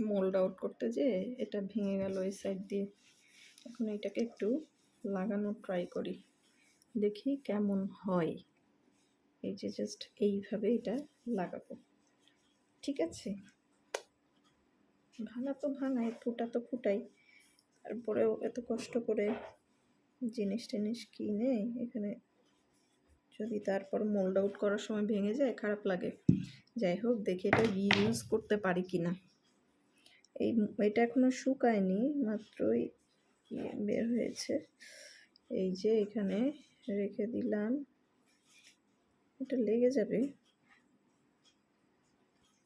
Mould out করতে যে এটা ভেঙে গেল এই সাইড দিয়ে। এখন এটাকে একটু লাগানোর ট্রাই করি, দেখি কেমন হয়। এই যে জাস্ট এইভাবে এটা লাগাবো, ঠিক আছে। ভাঙা তো ভাঙাই, ফুটা তো ফুটাই, তারপরেও এত কষ্ট করে জিনিস টিনিস কিনে এখানে যদি তারপর মোল্ড আউট করার সময় ভেঙে যায় খারাপ লাগে। যাই হোক, দেখি এটা রিইউজ করতে পারি কিনা। এটা এখনো শুকায়নি, মাত্রই বের হয়েছে। এই যে এখানে রেখে দিলাম, এটা লেগে যাবে।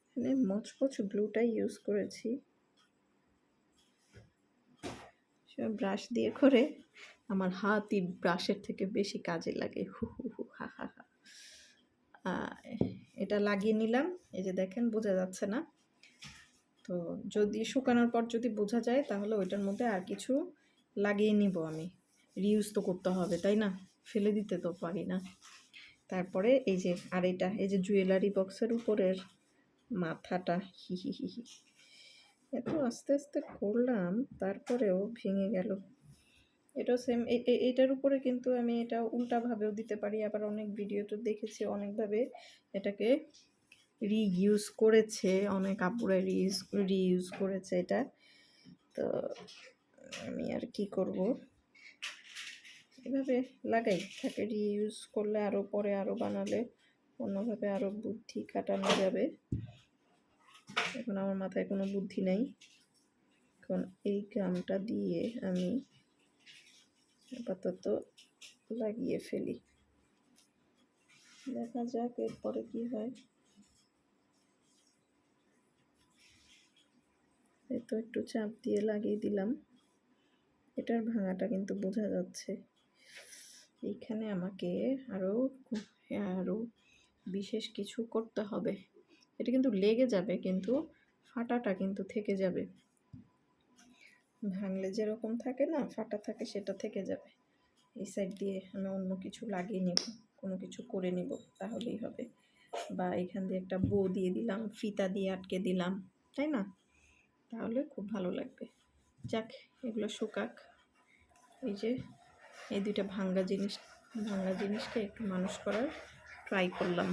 এখানে মচমচ গ্লুটাই ইউজ করেছি, ব্রাশ দিয়ে করে আমার হাতই ব্রাশের থেকে বেশি কাজে লাগে। হু হু হু হা হা হা। এটা লাগিয়ে নিলাম, এই যে দেখেন বোঝা যাচ্ছে না। তো যদি শুকানোর পর যদি বোঝা যায় তাহলে ওইটার মধ্যে আর কিছু লাগিয়ে নিব আমি। রিউজ তো করতে হবে, তাই না? ফেলে দিতে তো পারি না। তারপরে এই যে আর এটা, এই যে জুয়েলারি বক্সের উপরের মাথাটা, হি হি হি হি, এত আস্তে আস্তে করলাম তারপরেও ভেঙে গেল। এটাও সেম, এইটার উপরে কিন্তু আমি এটা উল্টাভাবেও দিতে পারি। আবার অনেক ভিডিও তো দেখেছি অনেকভাবে এটাকে রিইউজ করেছে, অনেক আপুরা রিইউজ করেছে এটা। তো আমি আর কি করব, এভাবে লাগাই থাকে। রিইউজ করলে আরও পরে আরও বানালে অন্যভাবে আরও বুদ্ধি কাটানো যাবে। এখন আমার মাথায় কোনো বুদ্ধি নেই, এখন এই গামটা দিয়ে আমি আপাতত লাগিয়ে ফেলি, দেখা যাক এরপরে কি হয়। এই তো একটু চাপ দিয়ে লাগিয়ে দিলাম। এটার ভাঙাটা কিন্তু বোঝা যাচ্ছে। এইখানে আমাকে আরও বিশেষ কিছু করতে হবে। এটা কিন্তু লেগে যাবে, কিন্তু ফাটাটা কিন্তু থেকে যাবে। ভাঙলে যেরকম থাকে না, ফাটা থাকে, সেটা থেকে যাবে। এই সাইড দিয়ে আমি অন্য কিছু লাগিয়ে নেব, কোনো কিছু করে নেব, তাহলেই হবে। বা এখান দিয়ে একটা বো দিয়ে দিলাম, ফিতা দিয়ে আটকে দিলাম, তাই না? তাহলে খুব ভালো লাগবে। যাক, এগুলো শুকাক। এই যে এই দুইটা ভাঙ্গা জিনিসকে একটু মানুষ করার ট্রাই করলাম।